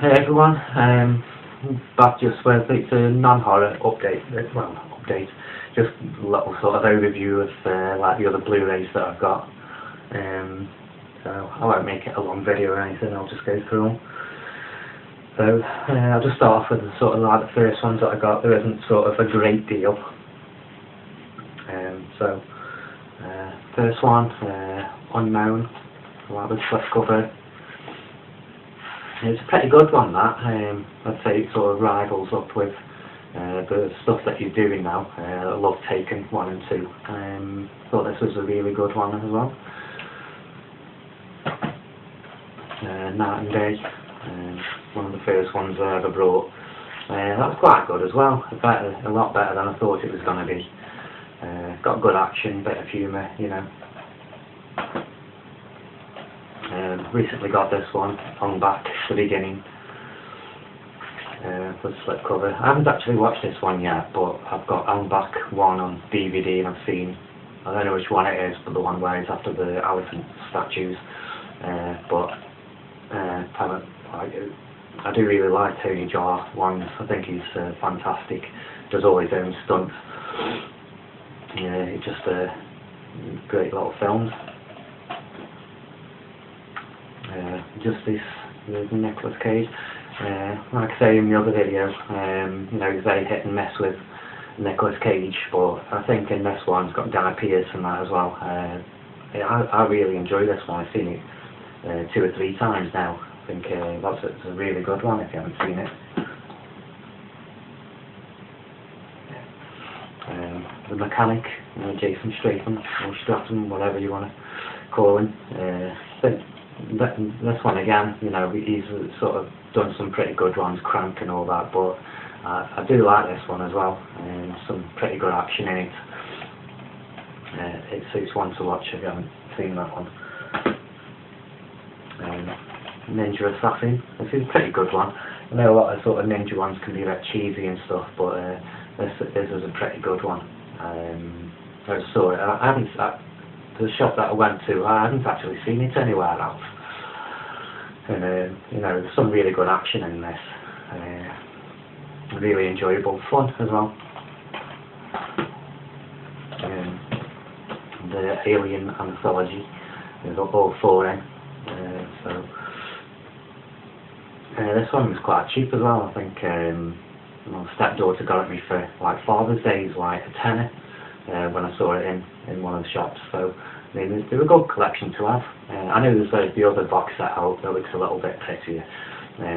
Hey everyone, back just with it's a non-horror update, well not update, just a little sort of overview of like the other Blu-rays that I've got. So I won't make it a long video or anything, I'll just go through them. So I'll just start off with the sort of like the first ones that I got. There isn't sort of a great deal. First one, Unknown, like the slipcover. It's a pretty good one, that. I'd say it sort of rivals up with the stuff that he's doing now. I love Taken 1 and 2. Thought this was a really good one as well. Night and Day, one of the first ones I ever brought. That was quite good as well. A lot better than I thought it was going to be. Got good action, bit of humour, you know. Recently got this one, Hung Back, the beginning, for the slipcover. I haven't actually watched this one yet, but I've got Hung Back 1 on DVD and I've seen, I don't know which one it is, but the one where it's after the elephant statues. I do really like Tony Jaa ones. I think he's fantastic, does all his own stunts. It's just great little films. Justice with Nicolas Cage. Like I say in the other video, you know, he's very hit and miss with Nicolas Cage, but I think in this one it's got Guy Pearce and that as well. I really enjoy this one. I've seen it 2 or 3 times now. I think it's a really good one if you haven't seen it. The Mechanic, Jason Statham, or Stratham, whatever you want to call him. This one again, you know, he's sort of done some pretty good ones, Crank and all that, but I do like this one as well, and some pretty good action in it. It's one to watch if you haven't seen that one. Ninja Assassin, this is a pretty good one. I know a lot of sort of ninja ones can be a bit cheesy and stuff, but this is a pretty good one. I saw it. The shop that I went to, I haven't actually seen it anywhere else. And you know, there's some really good action in this. Really enjoyable, fun as well. The Alien Anthology, there's all 4 in. This one was quite cheap as well. I think my stepdaughter got it me for like Father's Day, like a tenner. When I saw it in one of the shops, so I mean they're a good collection to have. I know there's the other box set out that looks a little bit prettier,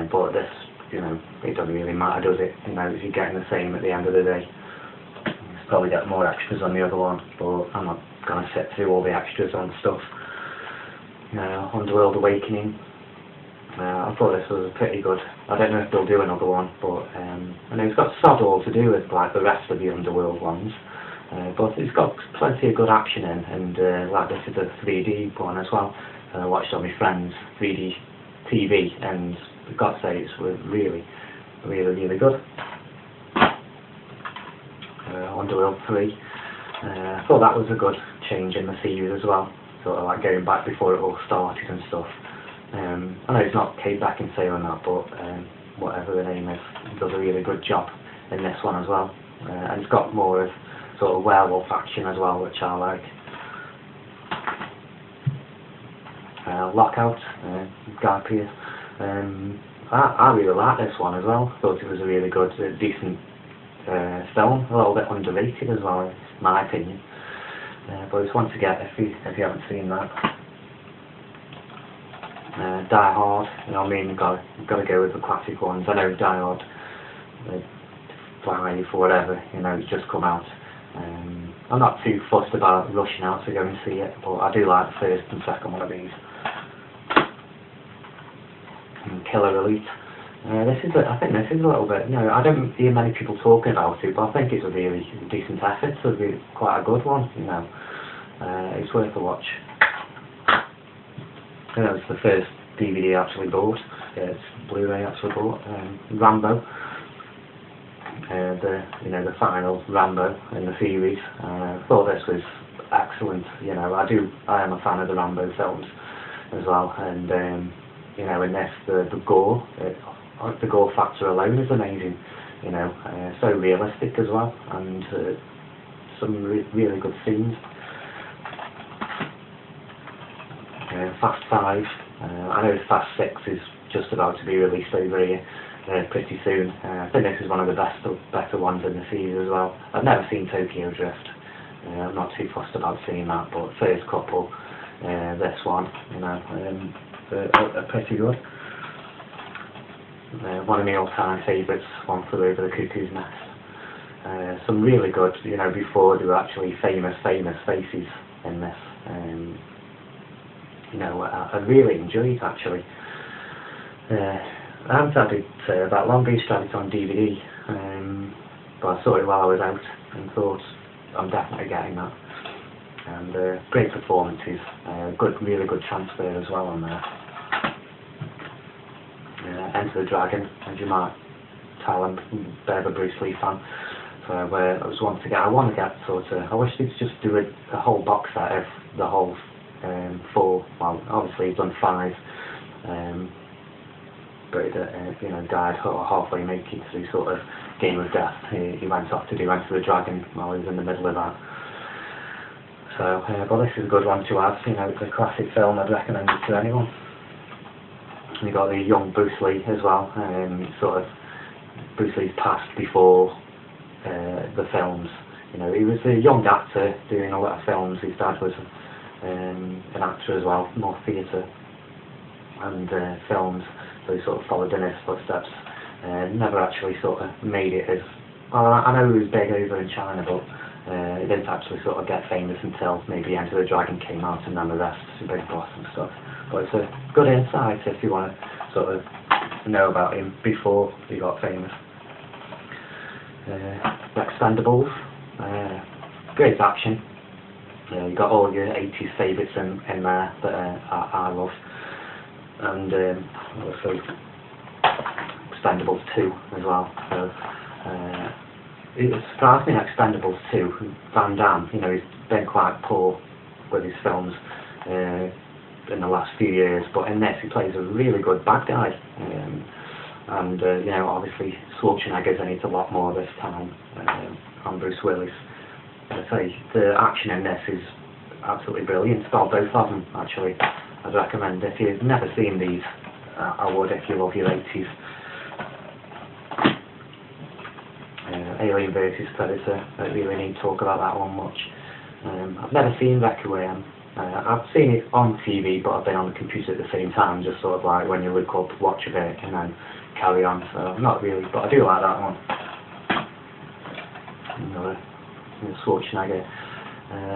but this, you know, it doesn't really matter, does it? You know, you're getting the same at the end of the day. You probably get more extras on the other one, but I'm not going to sit through all the extras on stuff. Underworld Awakening. I thought this was pretty good. I don't know if they'll do another one, but I know it's got sod all to do with like the rest of the Underworld ones. But it's got plenty of good action in, and like this is a 3D one as well. I watched on my friend's 3D TV, and I've got to say it's really, really, really good. Underworld 3. I thought that was a good change in the series as well, sort of like going back before it all started and stuff. I know it's not Kate Beckinsale and that, but whatever the name is, it does a really good job in this one as well. And it's got more of sort of werewolf action as well, which I like. Lockout, Guy Pearce. I really like this one as well. Thought it was a really good, decent film. A little bit underrated as well, in my opinion. But it's one to get if you haven't seen that. Die Hard, you know what I mean, you've got to go with the classic ones. I know Die Hard, 5 or whatever, you know, it's just come out. I'm not too fussed about rushing out to go and see it, but I do like the first and second one of these. Killer Elite. I think this is a little bit, you know, I don't hear many people talking about it, but I think it's a really decent effort. It's really quite a good one, you know. It's worth a watch. You know, it's the first DVD I actually bought. It's Blu-ray I actually bought. Rambo. The final Rambo in the series. I thought this was excellent. You know, I am a fan of the Rambo films as well, and you know, in this the gore, the gore factor alone is amazing, you know, so realistic as well, and some really good scenes. Fast 5, I know Fast 6 is just about to be released over here pretty soon. I think this is one of the better ones in the series as well. I've never seen Tokyo Drift. I'm not too fussed about seeing that, but first couple, this one, you know, are pretty good. One of my all-time favourites, One Flew Over the Cuckoo's Nest. Some really good, you know, before there were actually famous faces in this. You know, I really enjoyed actually. I haven't had it that long. I used to have it on DVD, but I saw it while I was out and thought I'm definitely getting that. And great performances, really good transfer as well on there. Enter the Dragon, as you might tell, I'm a bit of a Bruce Lee fan. So I want to get sort of, I wish they'd just do a whole box set of the whole 4, well obviously he's done 5, but you know, died halfway making through sort of Game of Death. He went off to do Enter the Dragon while he was in the middle of that. So, but this is a good one to have, you know, it's a classic film, I'd recommend it to anyone. You got the young Bruce Lee as well, sort of Bruce Lee's past before the films. You know, he was a young actor doing a lot of films. His dad was an actor as well, more theatre and films, so he sort of followed in his footsteps. Never actually sort of made it as, well, I know he was big over in China, but he didn't actually sort of get famous until maybe Enter the Dragon came out and then the rest, Big Boss and stuff. But it's a good insight if you want to sort of know about him before he got famous. The Expendables, great action. You got all your 80s favourites in there that I love, and also Expendables 2 as well. So it surprised me in Expendables 2, Van Damme, you know, he's been quite poor with his films in the last few years, but in this he plays a really good bad guy, and you know, obviously Schwarzenegger's in it a lot more this time, and Bruce Willis. I say the action in this is absolutely brilliant. Well, both of them actually. I'd recommend, if you've never seen these, I would if you love your 80s. Alien vs Predator, I don't really need to talk about that one much. I've never seen Requiem. I've seen it on TV, but I've been on the computer at the same time, just sort of like when you look up, watch a bit, and then carry on. So not really, but I do like that one. Another Schwarzenegger.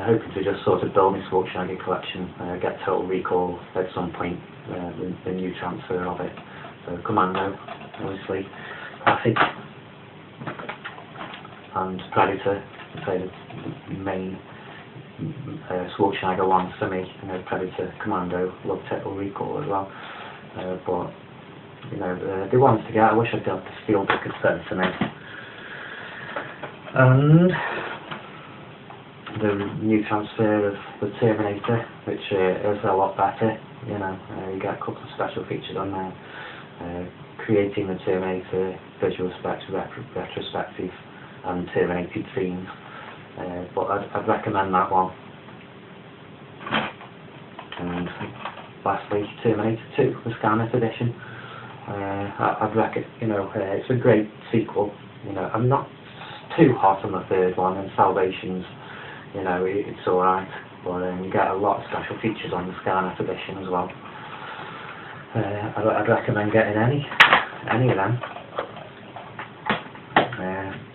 Hoping to just sort of build my Schwarzenegger collection, get Total Recall at some point, the new transfer of it. So Commando, obviously, classic, and Predator, so the main Schwarzenegger ones for me. You know, Predator, Commando, love Total Recall as well. But you know, the ones to get, I wish I'd got the Steelbook instead to me. And the new transfer of the Terminator, which is a lot better. You know, you get a couple of special features on there, creating the Terminator visual effects retrospective and Terminated scenes. But I'd recommend that one. And lastly, Terminator 2, the Skynet edition. I'd reckon, you know, it's a great sequel. You know, I'm not too hot on the third one, and Salvation's, you know, it's alright, but you get a lot of special features on the Skynet edition as well. I'd recommend getting any of them.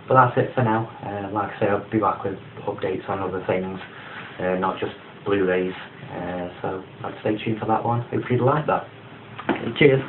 But that's it for now. Like I say, I'll be back with updates on other things, not just Blu-rays. So I'd stay tuned for that one. Hope you'd like that. Cheers.